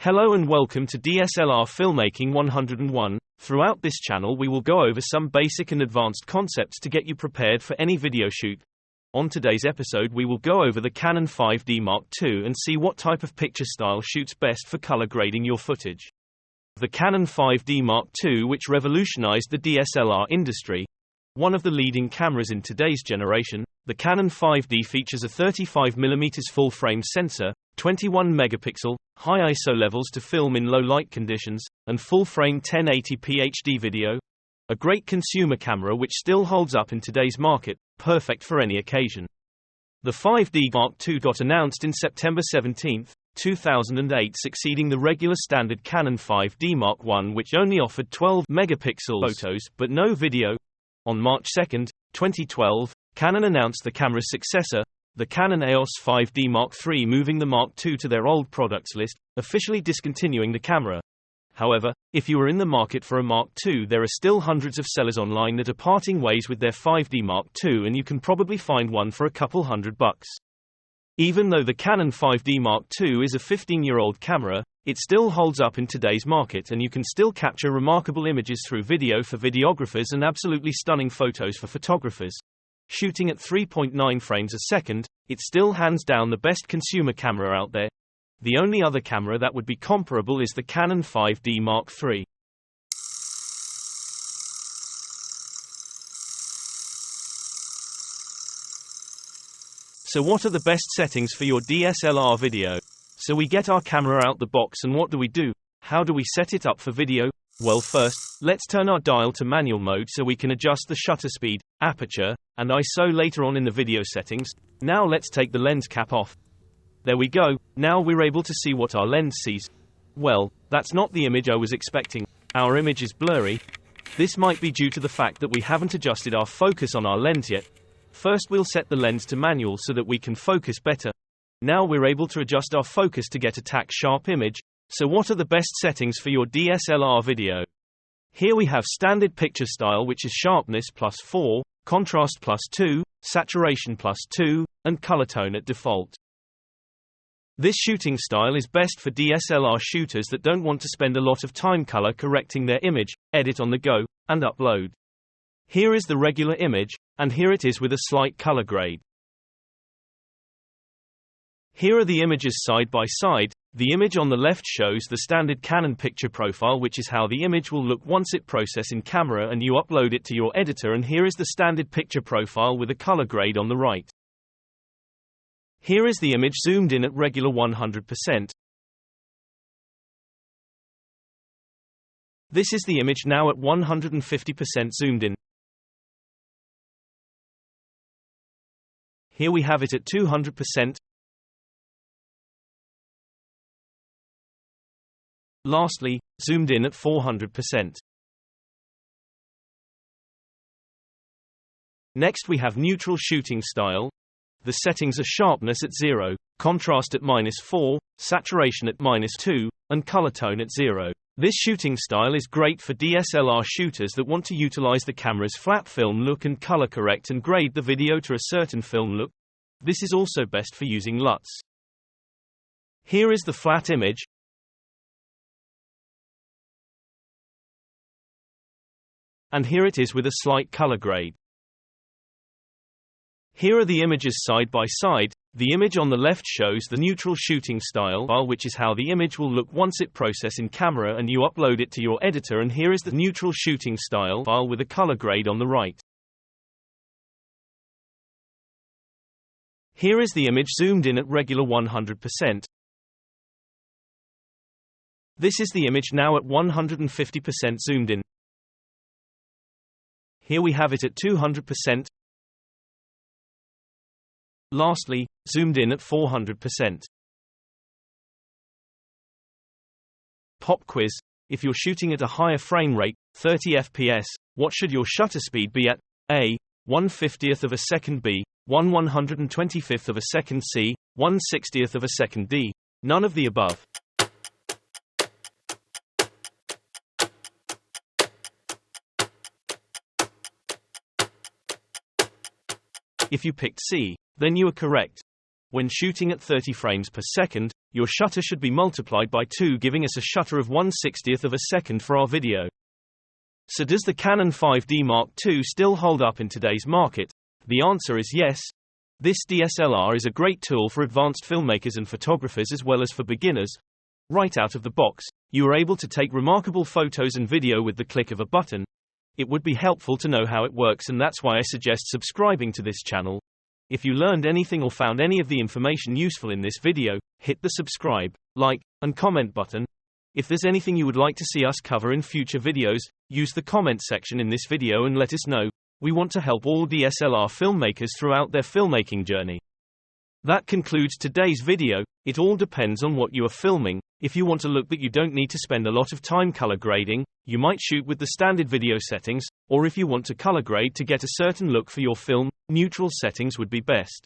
Hello and welcome to DSLR Filmmaking 101. Throughout this channel we will go over some basic and advanced concepts to get you prepared for any video shoot. On today's episode we will go over the Canon 5D Mark II and see what type of picture style shoots best for color grading your footage. The Canon 5D Mark II, which revolutionized the DSLR industry, one of the leading cameras in today's generation, the Canon 5D features a 35mm full-frame sensor, 21-megapixel, high ISO levels to film in low-light conditions, and full-frame 1080p HD video. A great consumer camera which still holds up in today's market, perfect for any occasion. The 5D Mark II got announced in September 17, 2008, succeeding the regular standard Canon 5D Mark I, which only offered 12-megapixel photos but no video. On March 2, 2012, Canon announced the camera's successor, the Canon EOS 5D Mark III, moving the Mark II to their old products list, officially discontinuing the camera. However, if you are in the market for a Mark II, there are still hundreds of sellers online that are parting ways with their 5D Mark II, and you can probably find one for a couple $100. Even though the Canon 5D Mark II is a 15-year-old camera, it still holds up in today's market, and you can still capture remarkable images through video for videographers and absolutely stunning photos for photographers. Shooting at 3.9 frames a second, it's still hands down the best consumer camera out there. The only other camera that would be comparable is the Canon 5D Mark III. So what are the best settings for your DSLR video? So we get our camera out the box, and what do? How do we set it up for video? Well, first, let's turn our dial to manual mode so we can adjust the shutter speed, aperture, and ISO later on in the video settings. Now let's take the lens cap off. There we go, now we're able to see what our lens sees. Well, that's not the image I was expecting. Our image is blurry. This might be due to the fact that we haven't adjusted our focus on our lens yet. First we'll set the lens to manual so that we can focus better. Now we're able to adjust our focus to get a tack sharp image. So what are the best settings for your DSLR video? Here we have standard picture style, which is sharpness +4, contrast +2, saturation +2, and color tone at default. This shooting style is best for DSLR shooters that don't want to spend a lot of time color correcting their image, edit on the go, and upload. Here is the regular image, and here it is with a slight color grade. Here are the images side by side. The image on the left shows the standard Canon picture profile, which is how the image will look once it processes in camera and you upload it to your editor, and here is the standard picture profile with a color grade on the right. Here is the image zoomed in at regular 100%. This is the image now at 150% zoomed in. Here we have it at 200%. Lastly, zoomed in at 400%. Next we have neutral shooting style. The settings are sharpness at 0, contrast at -4, saturation at -2, and color tone at 0. This shooting style is great for DSLR shooters that want to utilize the camera's flat film look and color correct and grade the video to a certain film look. This is also best for using LUTs. Here is the flat image. And here it is with a slight color grade. Here are the images side by side. The image on the left shows the neutral shooting style, which is how the image will look once it processes in camera and you upload it to your editor, and here is the neutral shooting style with a color grade on the right. Here is the image zoomed in at regular 100%. This is the image now at 150% zoomed in. Here we have it at 200%. Lastly, zoomed in at 400%. Pop quiz. If you're shooting at a higher frame rate, 30 FPS, what should your shutter speed be at? A. 1/50th of a second. B. 1/125th of a second. C. 1/60th of a second. D. None of the above. If you picked C, then you are correct. When shooting at 30 frames per second, your shutter should be multiplied by 2, giving us a shutter of 1/60th of a second for our video. So does the Canon 5D Mark II still hold up in today's market? The answer is yes. This DSLR is a great tool for advanced filmmakers and photographers as well as for beginners. Right out of the box, you are able to take remarkable photos and video with the click of a button. It would be helpful to know how it works, and that's why I suggest subscribing to this channel. If you learned anything or found any of the information useful in this video, hit the subscribe, like, and comment button. If there's anything you would like to see us cover in future videos, use the comment section in this video and let us know. We want to help all DSLR filmmakers throughout their filmmaking journey. That concludes today's video. It all depends on what you are filming. If you want a look that you don't need to spend a lot of time color grading, you might shoot with the standard video settings, or if you want to color grade to get a certain look for your film, neutral settings would be best.